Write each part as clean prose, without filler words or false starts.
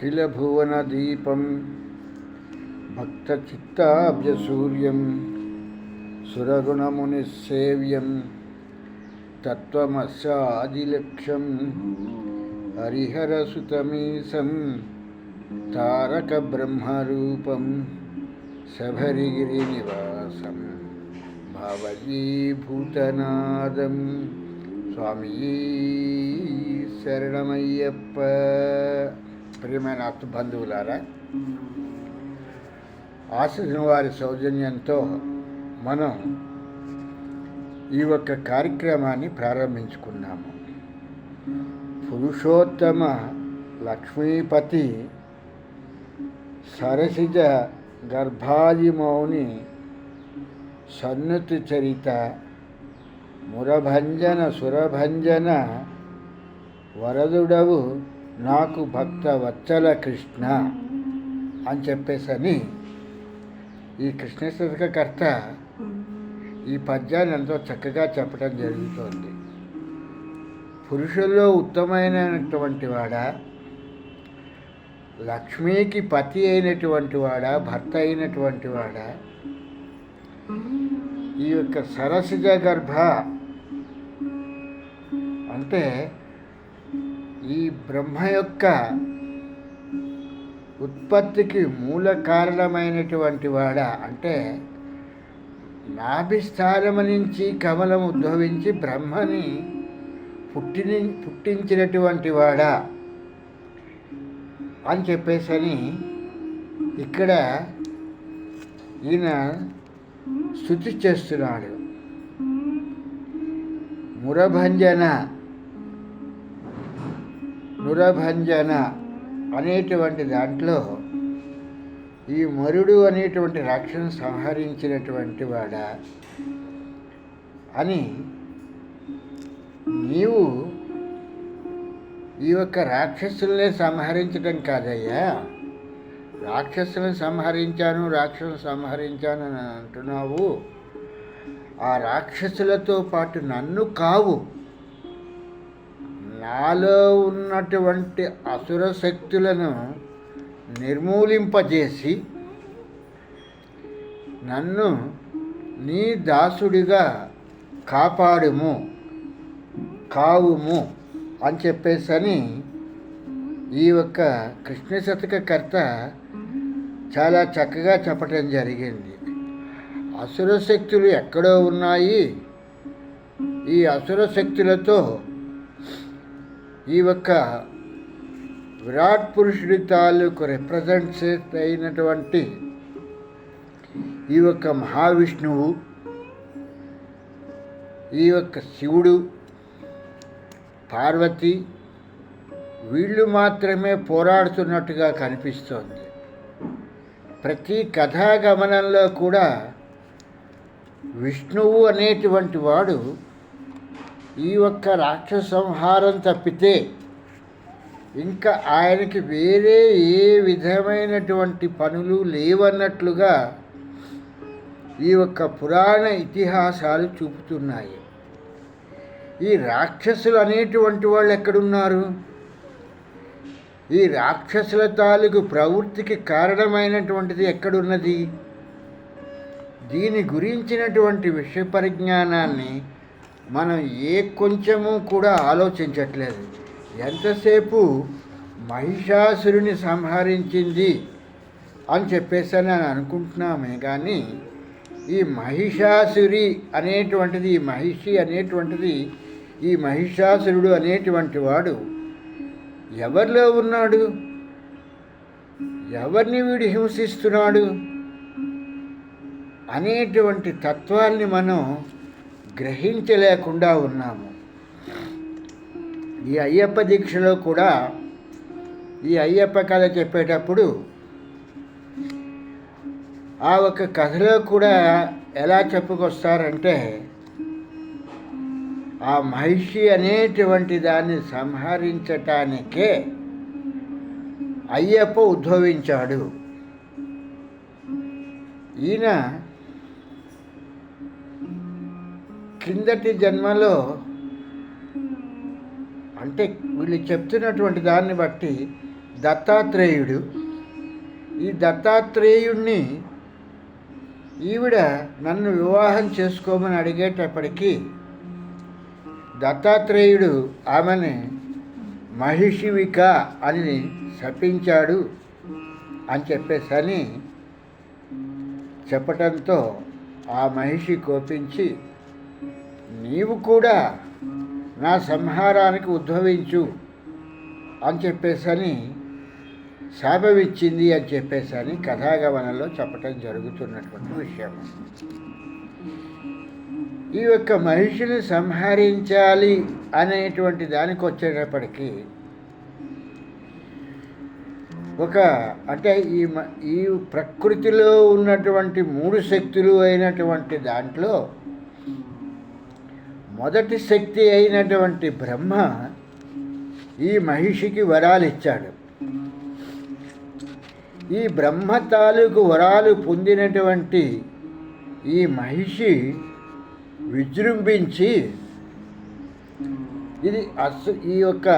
అఖిలభువనదీపం భక్తచిత్తాబ్జసూర్యం సురగుణమునిసేవ్యం తత్వమస్యాదిలక్ష్యం హరిహరసుతమీశం తారకబ్రహ్మరూపం శబరిగిరినివాసం భావయీభూతనాదం. స్వామి శరణమయ్యప్ప. ప్రియమైన బంధువులారా, ఆశిసిన వారి సౌజన్యంతో మనం ఈ ఒక్క కార్యక్రమాన్ని ప్రారంభించుకున్నాము. పురుషోత్తమ లక్ష్మీపతి సరసిజ గర్భాదిమౌని సన్నుతి చరిత మురభంజన సురభంజన వరదుడవు నాకు భక్త వత్సల కృష్ణ అని చెప్పేసని ఈ కృష్ణ శతకకర్త ఈ పద్యాన్ని ఎంతో చక్కగా చెప్పడం జరుగుతోంది. పురుషుల్లో ఉత్తమైనటువంటి వాడా, లక్ష్మీకి పతి అయినటువంటి వాడా, భర్త అయినటువంటి వాడా, ఈ యొక్క సరసిజ గర్భ అంటే ఈ బ్రహ్మ యొక్క ఉత్పత్తికి మూల కారణమైనటువంటి వాడా, అంటే నాభిస్థానము నుంచి కమలం ఉద్భవించి బ్రహ్మని పుట్టించినటువంటి వాడా అని చెప్పేసని ఇక్కడ ఈయన స్తుతి చేస్తున్నాడు. నురభంజన అనేటువంటి దాంట్లో ఈ మరుడు అనేటువంటి రాక్షసుని సంహరించినటువంటి వాడా అని, నీవు ఈ యొక్క రాక్షసుల్నే సంహరించడం కాదయ్యా, రాక్షసులను సంహరించాను అని అంటున్నావు. ఆ రాక్షసులతో పాటు నన్ను కావు, నాలో ఉన్నటువంటి అసుర శక్తులను నిర్మూలింపజేసి నన్ను నీ దాసుడిగా కావుము అని చెప్పేసని ఈ యొక్క కృష్ణ శతకకర్త చాలా చక్కగా చెప్పటం జరిగింది. అసుర శక్తులు ఎక్కడో ఉన్నాయి, ఈ అసుర శక్తులతో ఈ యొక్క విరాట్ పురుషుడి తాలూకు రిప్రజెంట్ అయినటువంటి ఈ యొక్క మహావిష్ణువు, ఈ యొక్క శివుడు, పార్వతి, వీళ్ళు మాత్రమే పోరాడుతున్నట్టుగా కనిపిస్తోంది. ప్రతి కథాగమనంలో కూడా విష్ణువు అనేటువంటి వాడు ఈ ఒక్క రాక్షస సంహారం తప్పితే ఇంకా ఆయనకి వేరే ఏ విధమైనటువంటి పనులు లేవన్నట్లుగా ఈ యొక్క పురాణ ఇతిహాసాలు చూపుతున్నాయి. ఈ రాక్షసులు అనేటువంటి వాళ్ళు ఎక్కడున్నారు? ఈ రాక్షసుల తాలూకు ప్రవృత్తికి కారణమైనటువంటిది ఎక్కడున్నది? దీని గురించినటువంటి విషయ పరిజ్ఞానాన్ని మనం ఏ కొంచెము కూడా ఆలోచించట్లేదు. ఎంతసేపు మహిషాసురుని సంహరించింది అని చెప్పేసి అని అనుకుంటున్నామే కానీ ఈ మహిషాసురి అనేటువంటిది, ఈ మహిషి అనేటువంటిది, ఈ మహిషాసురుడు అనేటువంటి వాడు ఎవరిలో ఉన్నాడు? ఎవరిని వీడు హింసిస్తున్నాడు అనేటువంటి తత్వాన్ని మనం గ్రహించలేకుండా ఉన్నాము. ఈ అయ్యప్ప దీక్షలో కూడా ఈ అయ్యప్ప కథ చెప్పేటప్పుడు ఆ ఒక కథలో కూడా ఎలా చెప్పుకొస్తారంటే, ఆ మహిషి అనేటువంటి దాన్ని సంహరించటానికే అయ్యప్ప ఉద్భవించాడు. ఈయన కిందటి జన్మలో అంటే వీళ్ళు చెప్తున్నటువంటి దాన్ని బట్టి దత్తాత్రేయుడు. ఈ దత్తాత్రేయుణ్ణి ఈవిడ నన్ను వివాహం చేసుకోమని అడిగేటప్పటికీ దత్తాత్రేయుడు ఆమెని మహిషివిక అని శపించాడు అని చెప్పేసని చెప్పటంతో ఆ మహిషి కోపించి, నీవు కూడా నా సంహారానికి ఉద్భవించు అని చెప్పేసని శాపమిచ్చింది అని చెప్పేసని కథాగమనంలో చెప్పటం జరుగుతున్నటువంటి విషయం. ఈ యొక్క మహిషిని సంహరించాలి అనేటువంటి దానికి వచ్చేటప్పటికీ అంటే ఈ ప్రకృతిలో ఉన్నటువంటి 3 శక్తులు అయినటువంటి దాంట్లో మొదటి శక్తి అయినటువంటి బ్రహ్మ ఈ మహిషికి వరాలు ఇచ్చాడు. ఈ బ్రహ్మ తాలూకు వరాలు పొందినటువంటి ఈ మహిషి విజృంభించి ఇది ఈ యొక్క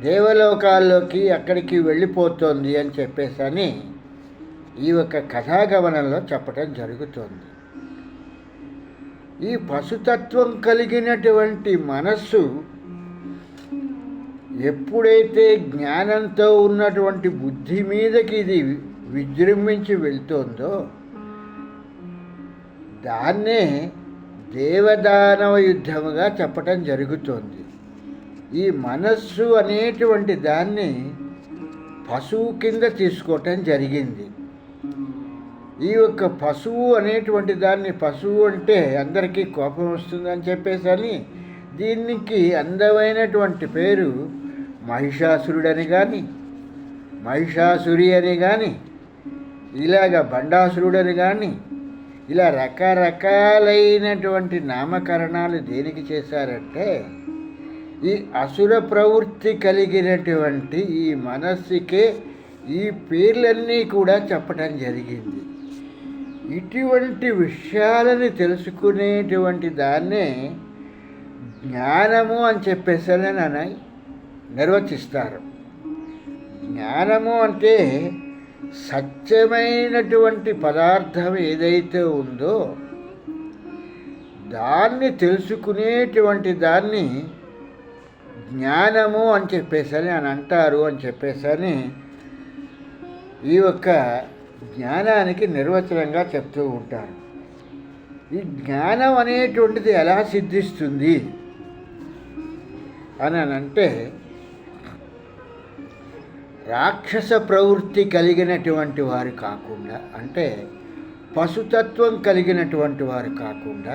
దేవలోకాల్లోకి అక్కడికి వెళ్ళిపోతుంది అని చెప్పేసని ఈ యొక్క కథాగమనంలో చెప్పటం జరుగుతుంది. ఈ పశుతత్వం కలిగినటువంటి మనస్సు ఎప్పుడైతే జ్ఞానంతో ఉన్నటువంటి బుద్ధి మీదకి ఇది విజృంభించి వెళ్తుందో దాన్నే దేవదానవ యుద్ధముగా చెప్పటం జరుగుతుంది. ఈ మనస్సు అనేటువంటి దాన్ని పశువు కింద తీసుకోవటం జరిగింది. ఈ యొక్క పశువు అనేటువంటి దాన్ని, పశువు అంటే అందరికీ కోపం వస్తుందని చెప్పేసని దీనికి అందమైనటువంటి పేరు మహిషాసురుడని కానీ, మహిషాసురి అని కానీ, ఇలాగ బండాసురుడని కానీ, ఇలా రకరకాలైనటువంటి నామకరణాలు దేనికి చేశారంటే ఈ అసుర ప్రవృత్తి కలిగినటువంటి ఈ మనస్సుకే ఈ పేర్లన్నీ కూడా చెప్పటం జరిగింది. ఇటువంటి విషయాలని తెలుసుకునేటువంటి దాన్నే జ్ఞానము అని చెప్పేసరి నిర్వచిస్తారు. జ్ఞానము అంటే సత్యమైనటువంటి పదార్థం ఏదైతే ఉందో దాన్ని తెలుసుకునేటువంటి దాన్ని జ్ఞానము అని చెప్పేసని అంటారు అని చెప్పేసని ఈ యొక్క జ్ఞానానికి నిర్వచనంగా చెప్తూ ఉంటారు. ఈ జ్ఞానం అనేటువంటిది ఎలా సిద్ధిస్తుంది అని అంటే రాక్షస ప్రవృత్తి కలిగినటువంటి వారు కాకుండా, అంటే పశుతత్వం కలిగినటువంటి వారు కాకుండా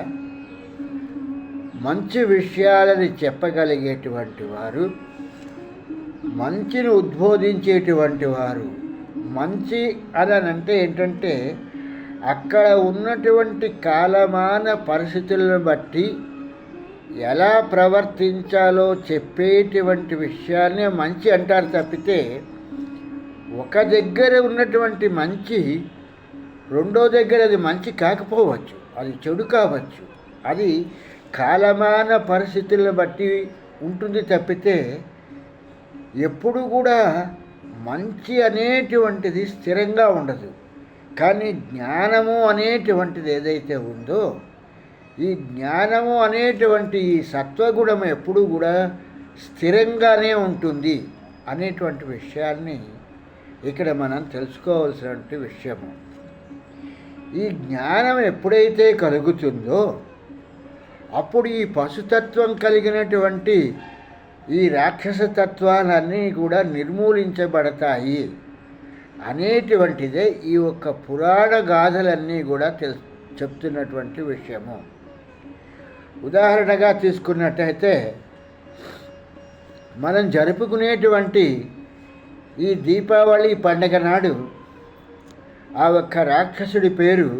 మంచి విషయాలని చెప్పగలిగేటువంటి వారు, మంచిని ఉద్బోధించేటువంటి వారు. మంచి అని అంటే ఏంటంటే అక్కడ ఉన్నటువంటి కాలమాన పరిస్థితులను బట్టి ఎలా ప్రవర్తించాలో చెప్పేటువంటి విషయాన్నే మంచి అంటారు తప్పితే ఒక దగ్గర ఉన్నటువంటి మంచి రెండో దగ్గర అది మంచి కాకపోవచ్చు, అది చెడు కావచ్చు. అది కాలమాన పరిస్థితులను బట్టి ఉంటుంది తప్పితే ఎప్పుడు కూడా మంచి అనేటువంటిది స్థిరంగా ఉండదు. కానీ జ్ఞానము అనేటువంటిది ఏదైతే ఉందో ఈ జ్ఞానము అనేటువంటి ఈ సత్వగుణం ఎప్పుడు కూడా స్థిరంగానే ఉంటుంది అనేటువంటి విషయాన్ని ఇక్కడ మనం తెలుసుకోవాల్సినటువంటి విషయము. ఈ జ్ఞానం ఎప్పుడైతే కలుగుతుందో అప్పుడు ఈ పశుతత్వం కలిగినటువంటి ఈ రాక్షసతత్వాలన్నీ కూడా నిర్మూలించబడతాయి అనేటువంటిదే ఈ యొక్క పురాణ గాథలన్నీ కూడా చెప్తున్నటువంటి విషయము. ఉదాహరణగా తీసుకున్నట్టయితే మనం జరుపుకునేటువంటి ఈ దీపావళి పండగ నాడు ఆ ఒక్క రాక్షసుడి పేరు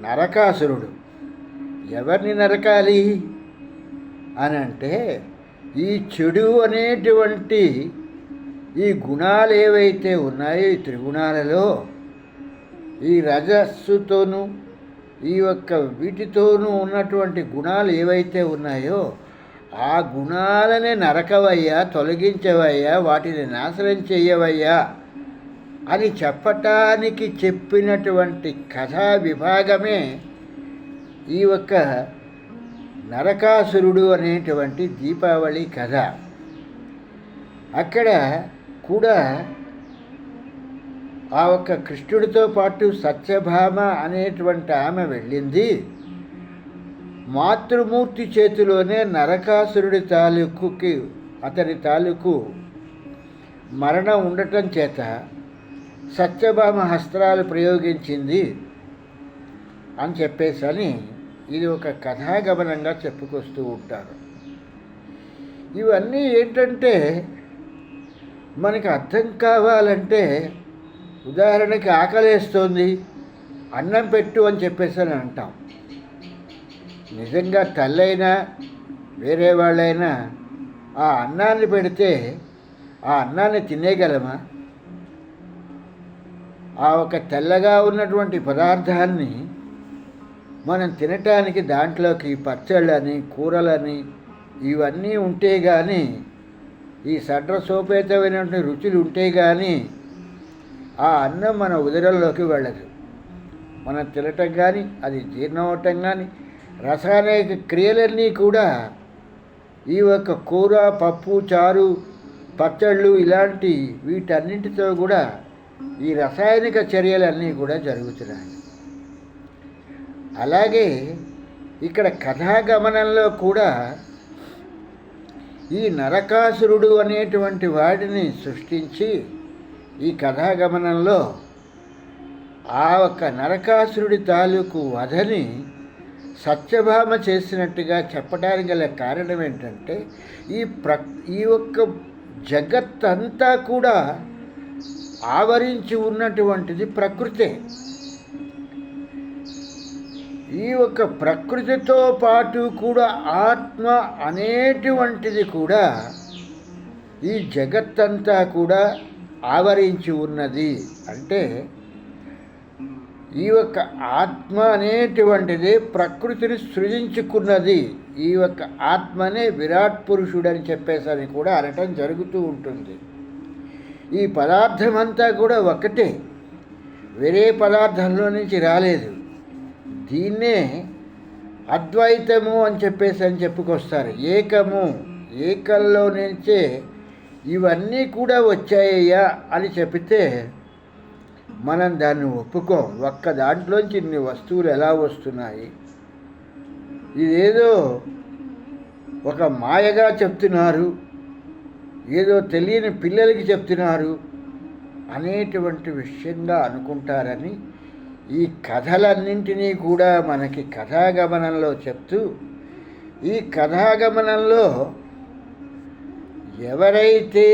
నరకాసురుడు. ఎవరిని నరకాలి అని అంటే ఈ చెడు అనేటువంటి ఈ గుణాలు ఏవైతే ఉన్నాయో ఈ త్రిగుణాలలో ఈ రజస్సుతోనూ ఈ యొక్క వీటితోనూ ఉన్నటువంటి గుణాలు ఏవైతే ఉన్నాయో ఆ గుణాలని నరకవయ్యా, తొలగించవయ్యా, వాటిని నాశనం చెయ్యవయ్యా అని చెప్పటానికి చెప్పినటువంటి కథా విభాగమే ఈ ఒక్క నరకాసురుడు అనేటువంటి దీపావళి కథ. అక్కడ కూడా ఆ ఒక్క కృష్ణుడితో పాటు సత్యభామ అనేటువంటి ఆమె వెళ్ళింది. మాతృమూర్తి చేతిలోనే నరకాసురుడి తాలూకుకి అతని తాలూకు మరణం ఉండటం చేత సత్యభామ హస్త్రాలు ప్రయోగించింది అని చెప్పేసని ఇది ఒక కథాగమనంగా చెప్పుకొస్తూ ఉంటారు. ఇవన్నీ ఏంటంటే మనకి అర్థం కావాలంటే, ఉదాహరణకి ఆకలేస్తోంది, అన్నం పెట్టు అని చెప్పేసి అని అంటాం. నిజంగా తల్లైనా వేరే వాళ్ళైనా ఆ అన్నాన్ని పెడితే ఆ అన్నాన్ని తినేయగలమా? ఆ ఒక తెల్లగా ఉన్నటువంటి పదార్థాన్ని మనం తినటానికి దాంట్లోకి పచ్చళ్ళని, కూరలని ఇవన్నీ ఉంటే కానీ, ఈ సోపేతమైనటువంటి రుచులు ఉంటే కానీ ఆ అన్నం మన ఉదరంలోకి వెళ్ళదు. మనం తినటం కానీ, అది జీర్ణం అవటం కానీ, రసాయనిక క్రియలన్నీ కూడా ఈ యొక్క కూర, పప్పు, చారు, పచ్చళ్ళు ఇలాంటి వీటన్నింటితో కూడా ఈ రసాయనిక చర్యలన్నీ కూడా జరుగుతున్నాయి. అలాగే ఇక్కడ కథాగమనంలో కూడా ఈ నరకాసురుడు అనేటువంటి వాడిని సృష్టించి ఈ కథాగమనంలో ఆ ఒక్క నరకాసురుడి తాలూకు వధని సత్యభామ చేసినట్టుగా చెప్పడానికి గల కారణం ఏంటంటే ఈ ఒక్క జగత్తంతా కూడా ఆవరించి ఉన్నటువంటిది ప్రకృతే. ఈ ఒక ప్రకృతితో పాటు కూడా ఆత్మ అనేటువంటిది కూడా ఈ జగత్తంతా కూడా ఆవరించి ఉన్నది. అంటే ఈ యొక్క ఆత్మ అనేటువంటిది ప్రకృతిని సృజించుకున్నది. ఈ యొక్క ఆత్మనే విరాట్ పురుషుడని చెప్పేసని కూడా అనటం జరుగుతూ ఉంటుంది. ఈ పదార్థమంతా కూడా ఒకటే, వేరే పదార్థంలో నుంచి రాలేదు. దీన్నే అద్వైతము అని చెప్పేసి చెప్పుకొస్తారు. ఏకము, ఏకంలో నుంచే ఇవన్నీ కూడా వచ్చాయ్యా అని చెప్తే మనం దాన్ని ఒప్పుకోం. ఒక్క దాంట్లోంచి ఇన్ని వస్తువులు ఎలా వస్తున్నాయి, ఇదేదో ఒక మాయగా చెప్తున్నారు, ఏదో తెలియని పిల్లలకి చెప్తున్నారు అనేటువంటి విషయంగా అనుకుంటారని ఈ కథలన్నింటినీ కూడా మనకి కథాగమనంలో చెప్తూ, ఈ కథాగమనంలో ఎవరైతే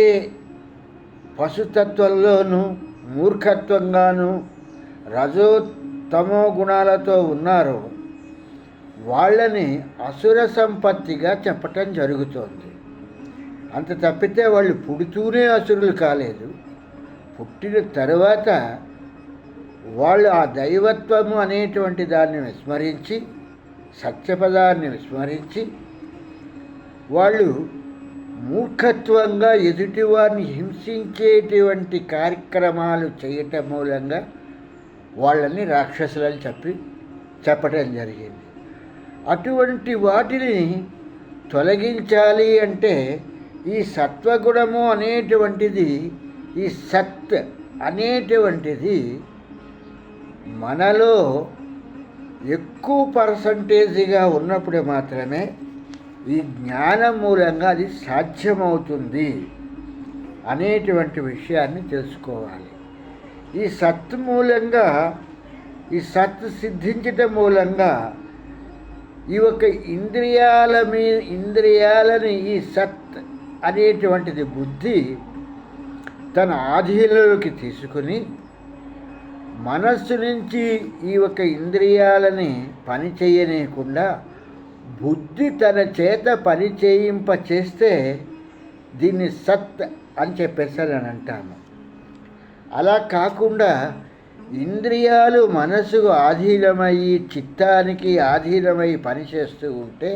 పశుతత్వంలోనూ మూర్ఖత్వంగాను రజో తమో గుణాలతో ఉన్నారో వాళ్ళని అసుర సంపత్తిగా చెప్పటం జరుగుతోంది. అంత తప్పితే వాళ్ళు పుడుతూనే అసురులు కాలేదు. పుట్టిన తరువాత వాళ్ళు ఆ దైవత్వము అనేటువంటి దాన్ని విస్మరించి, సత్యపదాన్ని విస్మరించి వాళ్ళు మూర్ఖత్వంగా ఎదుటివారిని హింసించేటువంటి కార్యక్రమాలు చేయటం మూలంగా వాళ్ళని రాక్షసులని చెప్పటం జరిగింది. అటువంటి వాటిని తొలగించాలి అంటే ఈ సత్వగుణము అనేటువంటిది, ఈ సత్ అనేటువంటిది మనలో ఎక్కువ పర్సంటేజ్గా ఉన్నప్పుడు మాత్రమే ఈ జ్ఞానం మూలంగా అది సాధ్యమవుతుంది అనేటువంటి విషయాన్ని తెలుసుకోవాలి. ఈ సత్ మూలంగా, ఈ సత్ సిద్ధించటం మూలంగా ఈ ఒక ఇంద్రియాలని ఈ సత్ అనేటువంటిది బుద్ధి తన ఆధీనంలోకి తీసుకుని మనస్సు నుంచి ఈ ఒక ఇంద్రియాలని పని చేయనీయకుండా బుద్ధి తన చేత పని చేయింప చేస్తే దీన్ని సత్ అని చెప్పేసి అని అంటాము. అలా కాకుండా ఇంద్రియాలు మనసుకు ఆధీనమయ్యి చిత్తానికి ఆధీనమై పనిచేస్తూ ఉంటే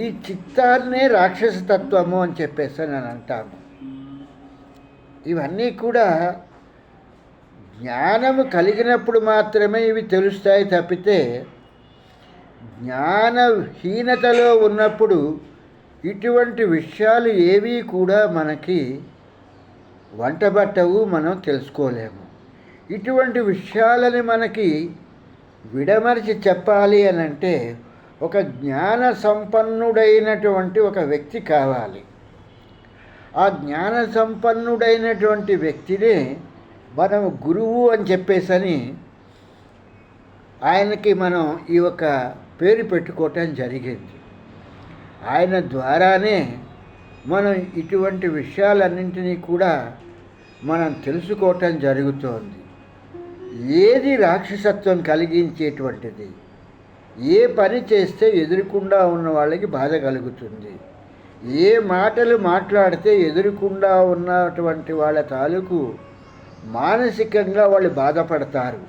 ఈ చిత్తాన్నే రాక్షస తత్వము అని చెప్పేసి నేను అంటాము. ఇవన్నీ కూడా జ్ఞానము కలిగినప్పుడు మాత్రమే ఇవి తెలుస్తాయి తప్పితే జ్ఞానహీనతలో ఉన్నప్పుడు ఇటువంటి విషయాలు ఏవీ కూడా మనకి వంటబట్టవు, మనం తెలుసుకోలేము. ఇటువంటి విషయాలని మనకి విడమరిచి చెప్పాలి అని అంటే ఒక జ్ఞాన సంపన్నుడైనటువంటి ఒక వ్యక్తి కావాలి. ఆ జ్ఞాన సంపన్నుడైనటువంటి వ్యక్తినే మనం గురువు అని చెప్పేసని ఆయనకి మనం ఈ ఒక పేరు పెట్టుకోవటం జరిగింది. ఆయన ద్వారానే మనం ఇటువంటి విషయాలన్నింటినీ కూడా మనం తెలుసుకోవటం జరుగుతోంది. ఏది రాక్షసత్వం కలిగించేటువంటిది, ఏ పని చేస్తే ఎదురుకుండా ఉన్న వాళ్ళకి బాధ కలుగుతుంది, ఏ మాటలు మాట్లాడితే ఎదురుకుండా ఉన్నటువంటి వాళ్ళ తాలూకు మానసికంగా వాళ్ళు బాధపడతారు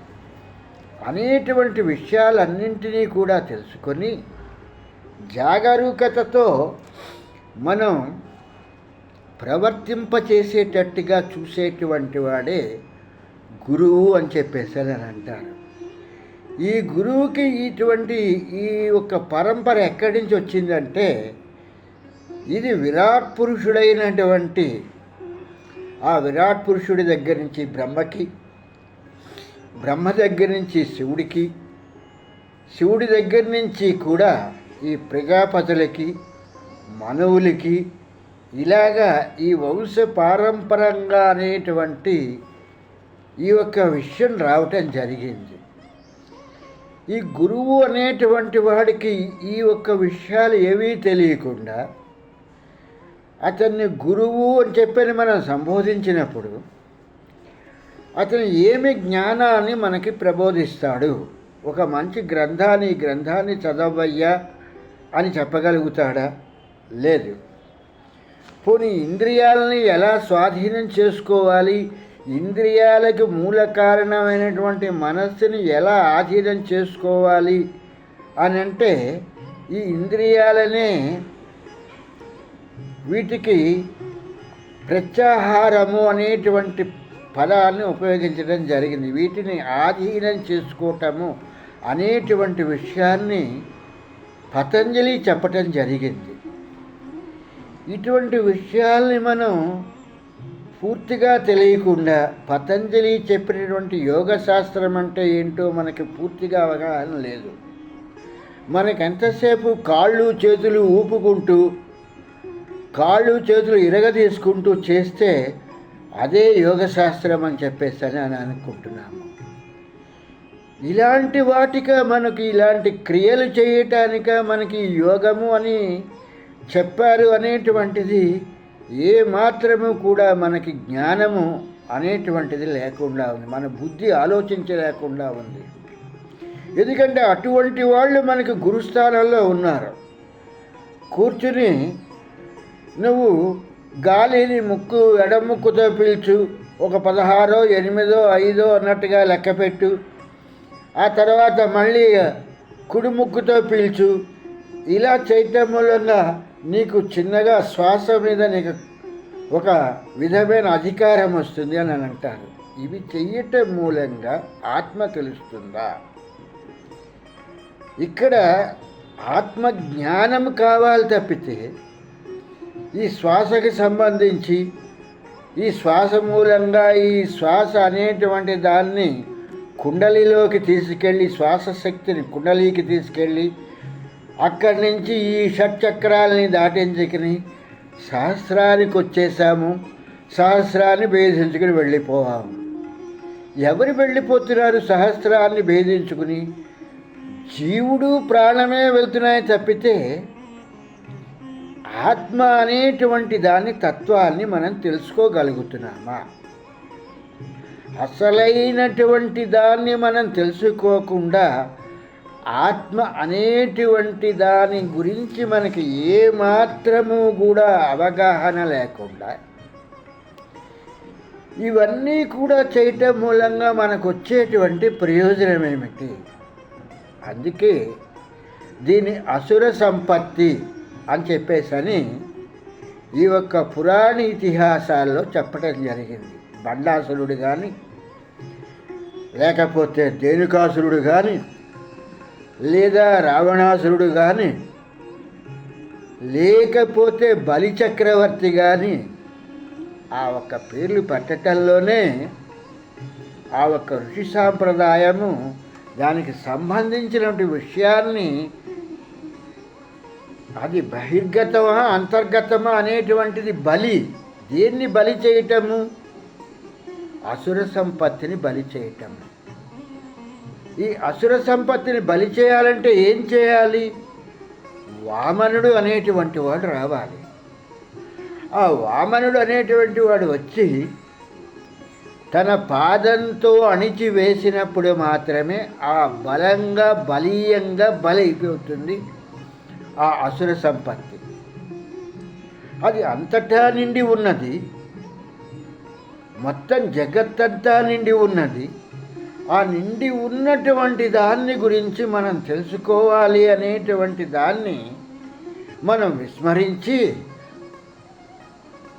అనేటువంటి విషయాలన్నింటినీ కూడా తెలుసుకొని జాగరూకతతో మనం ప్రవర్తింపచేసేటట్టుగా చూసేటువంటి వాడే గురువు అని చెప్పేసి అని అంటారు. ఈ గురువుకి ఈ యొక్క పరంపర ఎక్కడి నుంచి వచ్చిందంటే ఇది విరాట్ పురుషుడైనటువంటి ఆ విరాట్ పురుషుడి దగ్గర నుంచి బ్రహ్మకి, బ్రహ్మ దగ్గర నుంచి శివుడికి, శివుడి దగ్గర నుంచి కూడా ఈ ప్రజాపతులకి, మనువులకి, ఇలాగా ఈ వంశ పారంపరంగా అనేటువంటి ఈ యొక్క విషయం రావటం జరిగింది. ఈ గురువు అనేటువంటి వాడికి ఈ యొక్క విషయాలు ఏవీ తెలియకుండా అతన్ని గురువు అని చెప్పని మనం సంబోధించినప్పుడు అతను ఏమి జ్ఞానాన్ని మనకి ప్రబోధిస్తాడు? ఒక మంచి గ్రంథాన్ని చదవయ్యా అని చెప్పగలుగుతాడా? లేదు. పోనీ ఇంద్రియాలని ఎలా స్వాధీనం చేసుకోవాలి, ఇంద్రియాలకు మూల కారణమైనటువంటి మనస్సుని ఎలా ఆధీనం చేసుకోవాలి అని అంటే ఈ ఇంద్రియాలనే వీటికి ప్రత్యాహారము అనేటువంటి పదాన్ని ఉపయోగించడం జరిగింది. వీటిని ఆధీనం చేసుకోవటము అనేటువంటి విషయాన్ని పతంజలి చెప్పటం జరిగింది. ఇటువంటి విషయాల్ని మనం పూర్తిగా తెలియకుండా పతంజలి చెప్పినటువంటి యోగ శాస్త్రం అంటే ఏంటో మనకి పూర్తిగా అవగాహన లేదు. మనకి ఎంతసేపు కాళ్ళు చేతులు ఊపుకుంటూ కాళ్ళు చేతులు ఇరగదీసుకుంటూ చేస్తే అదే యోగ శాస్త్రం అని చెప్పేసి అని అనుకుంటున్నాము. ఇలాంటి వాటిగా మనకి ఇలాంటి క్రియలు చేయటానిక మనకి యోగము అని చెప్పారు అనేటువంటిది ఏ మాత్రము కూడా మనకి జ్ఞానము అనేటువంటిది లేకుండా ఉంది. మన బుద్ధి ఆలోచించలేకుండా ఉంది. ఎందుకంటే అటువంటి వాళ్ళు మనకి గురుస్థానంలో ఉన్నారు. కూర్చుని నువ్వు గాలిని ఎడముక్కుతో పీల్చు, ఒక 16, 8, 5 అన్నట్టుగా లెక్కపెట్టు, ఆ తర్వాత మళ్ళీ కుడి ముక్కుతో పీల్చు, ఇలా చేయటం మూలంగా నీకు చిన్నగా శ్వాస మీద నీకు ఒక విధమైన అధికారం వస్తుంది అని అంటారు. ఇవి చెయ్యటం మూలంగా ఆత్మ తెలుస్తుందా? ఇక్కడ ఆత్మజ్ఞానం కావాలి తప్పితే ఈ శ్వాసకి సంబంధించి ఈ శ్వాస మూలంగా ఈ శ్వాస అనేటువంటి దాన్ని కుండలిలోకి తీసుకెళ్ళి శ్వాస శక్తిని కుండలికి తీసుకెళ్ళి అక్కడి నుంచి ఈ షట్చక్రాలని దాటించుకుని సహస్రానికి వచ్చేసాము, సహస్రాన్ని భేదించుకుని వెళ్ళిపోవాము. ఎవరు వెళ్ళిపోతున్నారు సహస్రాన్ని భేదించుకుని? జీవుడు ప్రాణమే వెళ్తున్నాయి తప్పితే ఆత్మ అనేటువంటి దాని తత్వాన్ని మనం తెలుసుకోగలుగుతున్నామా? అసలైనటువంటి దాన్ని మనం తెలుసుకోకుండా ఆత్మ అనేటువంటి దాని గురించి మనకి ఏమాత్రము కూడా అవగాహన లేకుండా ఇవన్నీ కూడా చేయటం మూలంగా మనకు వచ్చేటువంటి ప్రయోజనం ఏమిటి? అందుకే దీని అసుర సంపత్తి అని చెప్పేసి ఈ యొక్క పురాణ ఇతిహాసాల్లో చెప్పడం జరిగింది. బండాసురుడు కానీ, లేకపోతే ధేనుకాసురుడు కానీ, లేదా రావణాసురుడు కానీ, లేకపోతే బలిచక్రవర్తి కానీ, ఆ ఒక్క పేర్లు పెట్టడంలోనే ఆ ఒక్క ఋషి సాంప్రదాయము దానికి సంబంధించినటువంటి విషయాన్ని, అది బహిర్గతమా అంతర్గతమా అనేటువంటిది బలి. దేన్ని బలి చేయటము? అసుర సంపత్తిని బలి చేయటము. ఈ అసుర సంపత్తిని బలి చేయాలంటే ఏం చేయాలి? వామనుడు అనేటువంటి వాడు రావాలి. ఆ వామనుడు అనేటువంటి వాడు వచ్చి తన పాదంతో అణిచి వేసినప్పుడు మాత్రమే ఆ బలంగా బలీయంగా బలైపోతుంది ఆ అసుర సంపత్తి. అది అంతటా నిండి ఉన్నది, మొత్తం జగత్తంతా నిండి ఉన్నది. ఆ నిండి ఉన్నటువంటి దాన్ని గురించి మనం తెలుసుకోవాలి అనేటువంటి దాన్ని మనం విస్మరించి,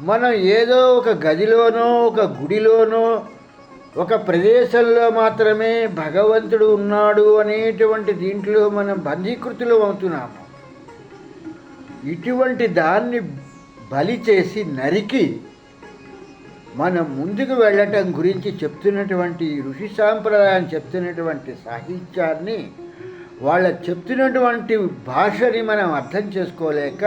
మనం ఏదో ఒక గదిలోనో ఒక గుడిలోనో ఒక ప్రదేశంలో మాత్రమే భగవంతుడు ఉన్నాడు అనేటువంటి దీంట్లో మనం బంధీకృతులు అవుతున్నాము. ఇటువంటి దాన్ని బలి చేసి నరికి మనం ముందుకు వెళ్ళటం గురించి చెప్తున్నటువంటి ఋషి సాంప్రదాయం చెప్తున్నటువంటి సాహిత్యాన్ని, వాళ్ళ చెప్తున్నటువంటి భాషని మనం అర్థం చేసుకోలేక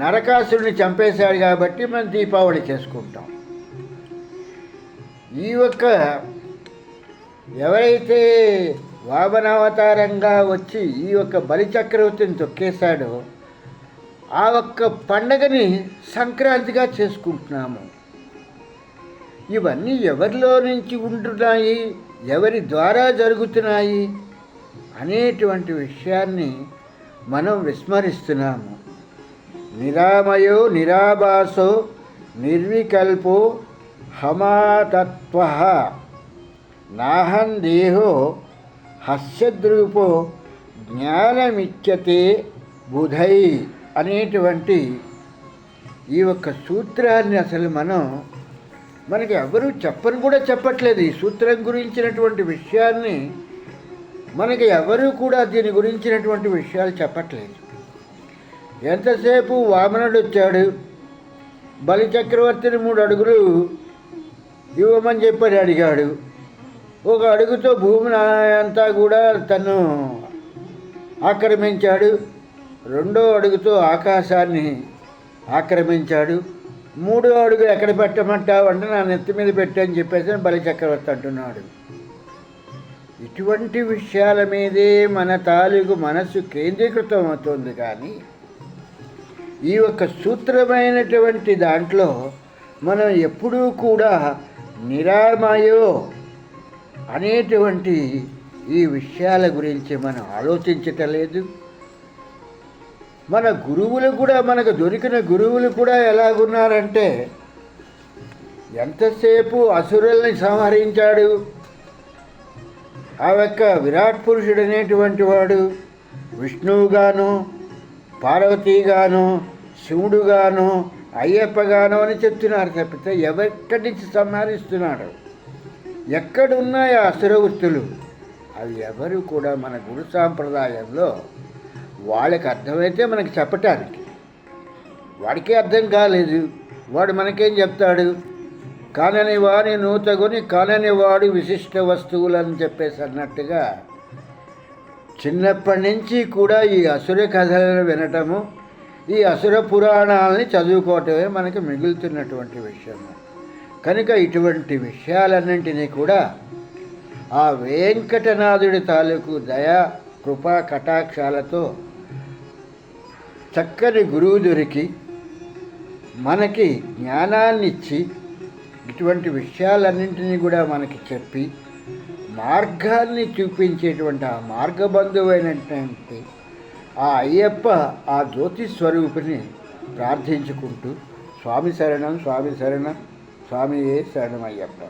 నరకాసురుని చంపేశాడు కాబట్టి మనం దీపావళి చేసుకుంటాం. ఈ ఒక్క ఎవరైతే వామనావతారంగా వచ్చి ఈ యొక్క బలిచక్రవర్తిని తొక్కేశాడో ఆ ఒక్క పండగని సంక్రాంతిగా చేసుకుంటున్నాము. ఇవన్నీ ఎవరిలో నుంచి ఉంటున్నాయి, ఎవరి ద్వారా జరుగుతున్నాయి అనేటువంటి విషయాన్ని మనం విస్మరిస్తున్నాము. నిరామయో నిరాభాసో నిర్వికల్పో హమాతత్వ నాహం దేహో హస్యద్రూపో జ్ఞానమిచ్యతే బుధై అనేటువంటి ఈ ఒక్క సూత్రాన్ని అసలు మనకి ఎవరు చెప్పని కూడా చెప్పట్లేదు. ఈ సూత్రం గురించినటువంటి విషయాన్ని మనకి ఎవరు కూడా దీని గురించినటువంటి విషయాలు చెప్పట్లేదు. ఎంతసేపు వామనుడు వచ్చాడు, బలిచక్రవర్తిని 3 అడుగులు ఇవ్వమని చెప్పని అడిగాడు. 1 అడుగుతో భూమిని అంతా కూడా తను ఆక్రమించాడు. 2వ అడుగుతో ఆకాశాన్ని ఆక్రమించాడు. 3వ అడుగు ఎక్కడ పెట్టమంటావు అంటే నా నెత్తి మీద పెట్టని చెప్పేసి బలిచక్రవర్తి అంటున్నాడు. ఇటువంటి విషయాల మీదే మన తాలూకు మనస్సు కేంద్రీకృతం అవుతుంది. కానీ ఈ యొక్క సూత్రమైనటువంటి దాంట్లో మనం ఎప్పుడూ కూడా నిరామయో అనేటువంటి ఈ విషయాల గురించి మనం ఆలోచించటం లేదు. మన గురువులు కూడా, మనకు దొరికిన గురువులు కూడా ఎలాగున్నారంటే, ఎంతసేపు అసురుల్ని సంహరించాడు. ఆ యొక్క విరాట్ పురుషుడు అనేటువంటి వాడు విష్ణువుగాను, పార్వతీగాను, శివుడుగాను, అయ్యప్పగాను అని చెప్తున్నారు తప్పితే ఎక్కడి నుంచి సంహరిస్తున్నాడు? ఎక్కడున్నాయి ఆ అసుర వృత్తులు? అవి ఎవరు కూడా మన గురు సాంప్రదాయంలో వాళ్ళకి అర్థమైతే మనకి చెప్పటానికి, వాడికే అర్థం కాలేదు. వాడు మనకేం చెప్తాడు? కానని వాని నూతగుని కానని వాడు విశిష్ట వస్తువులని చెప్పేసి అన్నట్టుగా చిన్నప్పటి నుంచి కూడా ఈ అసుర కథలను వినటము, ఈ అసుర పురాణాలని చదువుకోవటమే మనకి మిగులుతున్నటువంటి విషయము. కనుక ఇటువంటి విషయాలన్నింటినీ కూడా ఆ వెంకటనాథుడి తాలూకు దయా కృపా కటాక్షాలతో చక్కని గురువు దొరికి మనకి జ్ఞానాన్నిచ్చి ఇటువంటి విషయాలన్నింటినీ కూడా మనకి చెప్పి మార్గాన్ని చూపించేటువంటి ఆ మార్గబంధువైనటువంటి ఆ అయ్యప్ప, ఆ జ్యోతి స్వరూపిని ప్రార్థించుకుంటూ స్వామి శరణం, స్వామి శరణం, స్వామియే శరణం అయ్యప్ప.